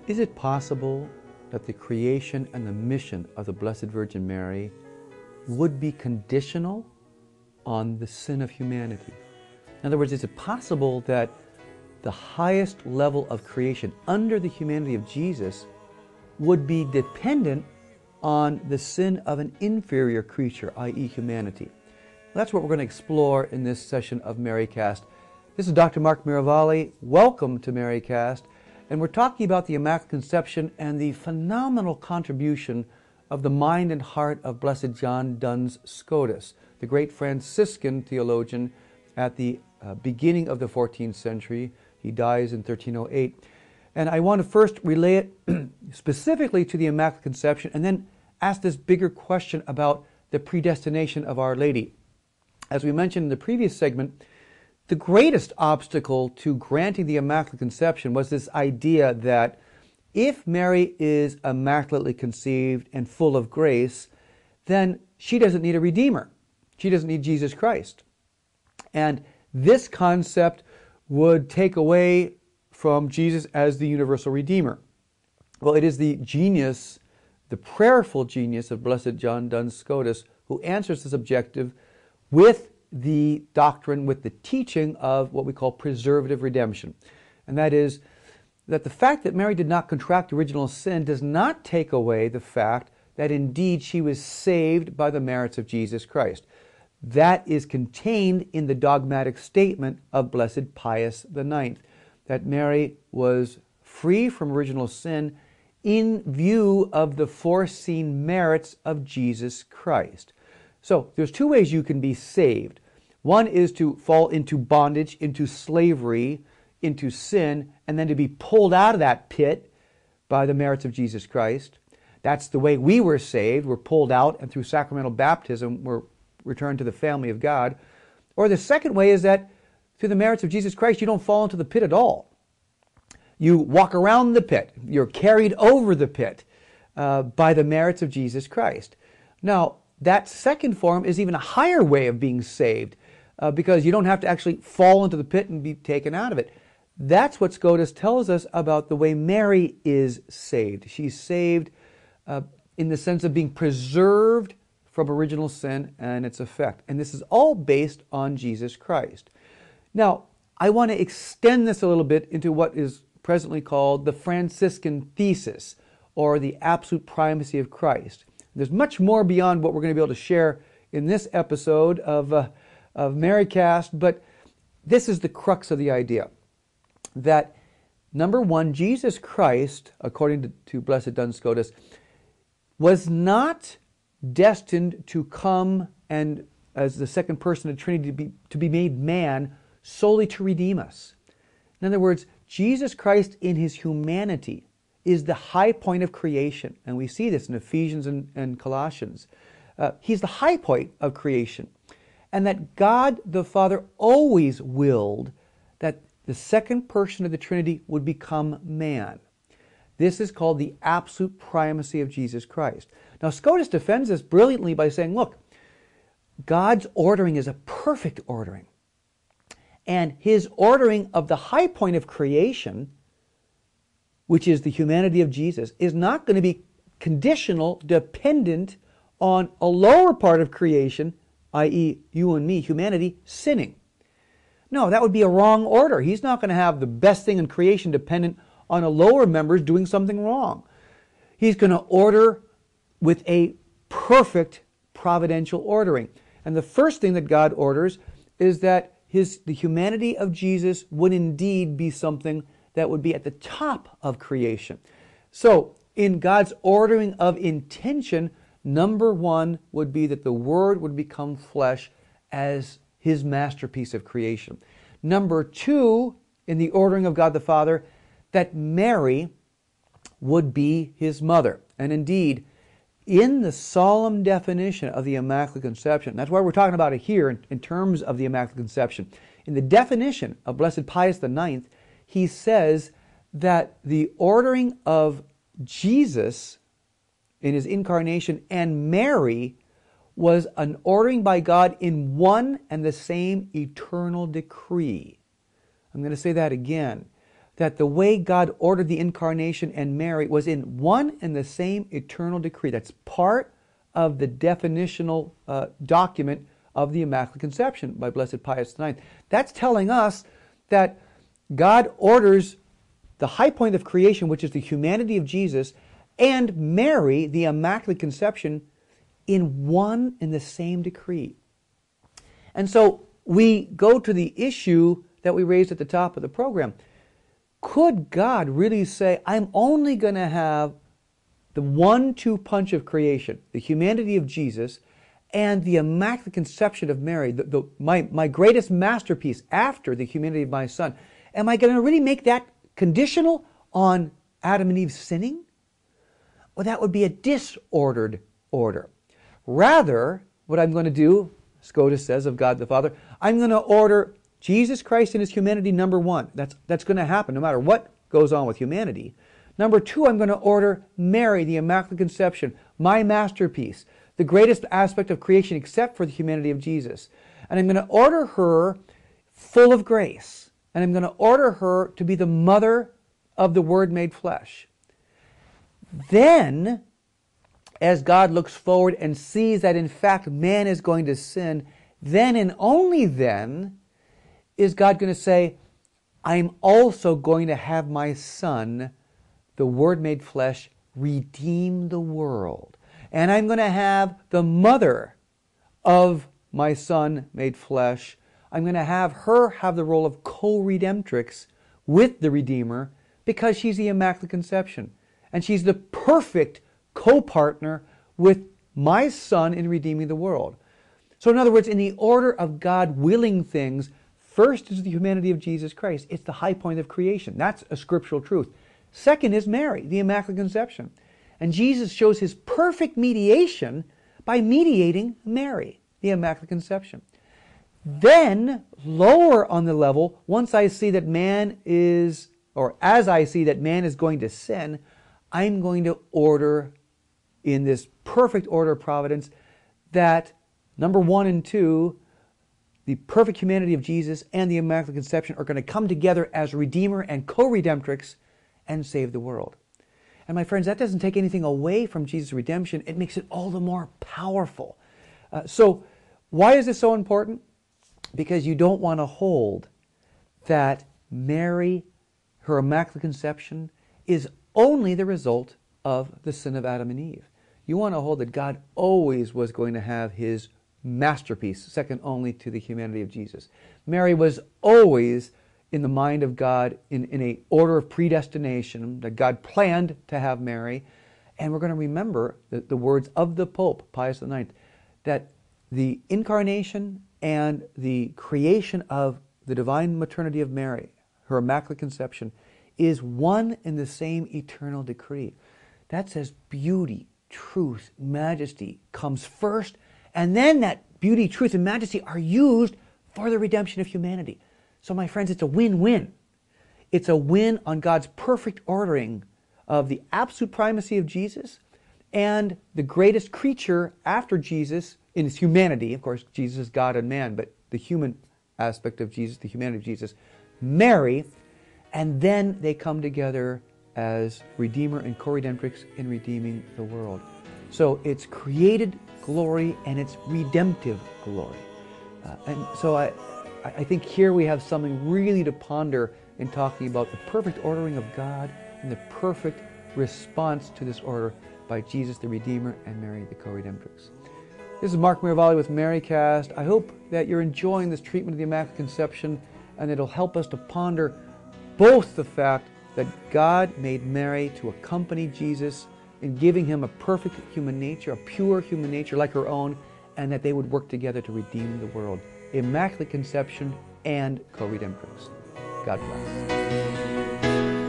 Is it possible that the creation and the mission of the Blessed Virgin Mary would be conditional on the sin of humanity? In other words, is it possible that the highest level of creation under the humanity of Jesus would be dependent on the sin of an inferior creature, i.e. humanity? That's what we're going to explore in this session of MCast. This is Dr. Mark Miravalle. Welcome to MCast. And we're talking about the Immaculate Conception and the phenomenal contribution of the mind and heart of Blessed John Duns Scotus, the great Franciscan theologian at the beginning of the 14th century. He dies in 1308. And I want to first relay it specifically to the Immaculate Conception and then ask this bigger question about the predestination of Our Lady. As we mentioned in the previous segment, the greatest obstacle to granting the Immaculate Conception was this idea that if Mary is immaculately conceived and full of grace, then she doesn't need a Redeemer. She doesn't need Jesus Christ. And this concept would take away from Jesus as the universal Redeemer. Well, it is the genius, the prayerful genius of Blessed John Duns Scotus who answers this objective with the doctrine, with the teaching of what we call preservative redemption. And that is that the fact that Mary did not contract original sin does not take away the fact that indeed she was saved by the merits of Jesus Christ. That is contained in the dogmatic statement of Blessed Pius IX, that Mary was free from original sin in view of the foreseen merits of Jesus Christ. So there's two ways you can be saved. One is to fall into bondage, into slavery, into sin, and then to be pulled out of that pit by the merits of Jesus Christ. That's the way we were saved. We're pulled out, and through sacramental baptism, we're returned to the family of God. Or the second way is that through the merits of Jesus Christ, you don't fall into the pit at all. You walk around the pit. You're carried over the pit by the merits of Jesus Christ. Now, that second form is even a higher way of being saved, because you don't have to actually fall into the pit and be taken out of it. That's what Scotus tells us about the way Mary is saved. She's saved in the sense of being preserved from original sin and its effect. And this is all based on Jesus Christ. Now, I want to extend this a little bit into what is presently called the Franciscan Thesis, or the absolute primacy of Christ. There's much more beyond what we're going to be able to share in this episode of MCast, but this is the crux of the idea. That, number one, Jesus Christ, according to Blessed Duns Scotus, was not destined to come and, as the second person of the Trinity, to be made man solely to redeem us. In other words, Jesus Christ in his humanity is the high point of creation. And we see this in Ephesians and Colossians. He's the high point of creation. And that God the Father always willed that the second person of the Trinity would become man. This is called the absolute primacy of Jesus Christ. Now, Scotus defends this brilliantly by saying, look, God's ordering is a perfect ordering. And his ordering of the high point of creation, which is the humanity of Jesus, is not going to be conditional, dependent on a lower part of creation, i.e. you and me, humanity, sinning. No, that would be a wrong order. He's not going to have the best thing in creation dependent on a lower member doing something wrong. He's going to order with a perfect providential ordering. And the first thing that God orders is that the humanity of Jesus would indeed be something that would be at the top of creation. So, in God's ordering of intention, number one would be that the Word would become flesh as his masterpiece of creation. Number two, in the ordering of God the Father, that Mary would be his mother. And indeed, in the solemn definition of the Immaculate Conception, that's why we're talking about it here in terms of the Immaculate Conception. In the definition of Blessed Pius IX, he says that the ordering of Jesus in his incarnation and Mary was an ordering by God in one and the same eternal decree. I'm going to say that again. that the way God ordered the incarnation and Mary was in one and the same eternal decree. That's part of the definitional document of the Immaculate Conception by Blessed Pius IX. That's telling us that God orders the high point of creation, which is the humanity of Jesus, and Mary, the Immaculate Conception, in one and the same decree. And so we go to the issue that we raised at the top of the program. Could God really say, I'm only going to have the 1-2 punch of creation, the humanity of Jesus, and the Immaculate Conception of Mary, my greatest masterpiece after the humanity of my Son? Am I going to really make that conditional on Adam and Eve sinning? Well, that would be a disordered order. Rather, what I'm going to do, Scotus says of God the Father, I'm going to order Jesus Christ in His humanity, number one. That's going to happen no matter what goes on with humanity. Number two, I'm going to order Mary, the Immaculate Conception, my masterpiece, the greatest aspect of creation except for the humanity of Jesus. And I'm going to order her full of grace. And I'm going to order her to be the mother of the Word made flesh. Then, as God looks forward and sees that in fact man is going to sin, then and only then is God going to say, I'm also going to have my Son, the Word made flesh, redeem the world. And I'm going to have the mother of my Son made flesh, I'm going to have her have the role of co-redemptrix with the Redeemer because she's the Immaculate Conception. And she's the perfect co-partner with my Son in redeeming the world. So in other words, in the order of God willing things, first is the humanity of Jesus Christ. It's the high point of creation. That's a scriptural truth. Second is Mary, the Immaculate Conception. And Jesus shows His perfect mediation by mediating Mary, the Immaculate Conception. Then, lower on the level, once I see that man is, or as I see that man is going to sin, I'm going to order in this perfect order of providence that number 1 and 2, the perfect humanity of Jesus and the Immaculate Conception are going to come together as Redeemer and co-redemptrix and save the world. And my friends, that doesn't take anything away from Jesus' redemption. It makes it all the more powerful. So why is this so important? Because you don't want to hold that Mary, her Immaculate Conception, is only the result of the sin of Adam and Eve. You want to hold that God always was going to have His masterpiece, second only to the humanity of Jesus. Mary was always in the mind of God in an order of predestination, that God planned to have Mary. And we're going to remember the words of the Pope, Pius IX, that the incarnation and the creation of the divine maternity of Mary, her Immaculate Conception, is one and the same eternal decree. That says beauty, truth, majesty comes first, and then that beauty, truth, and majesty are used for the redemption of humanity. So my friends, it's a win-win. It's a win on God's perfect ordering of the absolute primacy of Jesus and the greatest creature after Jesus in His humanity. Of course, Jesus is God and man, but the human aspect of Jesus, the humanity of Jesus, Mary, and then they come together as Redeemer and co-redemptrix in redeeming the world. So it's created glory and it's redemptive glory. And so I think here we have something really to ponder in talking about the perfect ordering of God and the perfect response to this order by Jesus the Redeemer and Mary the co-redemptrix. This is Mark Miravalle with MCast. I hope that you're enjoying this treatment of the Immaculate Conception and it'll help us to ponder both the fact that God made Mary to accompany Jesus in giving Him a perfect human nature, a pure human nature like her own, and that they would work together to redeem the world. Immaculate Conception and co-redemptrix. God bless.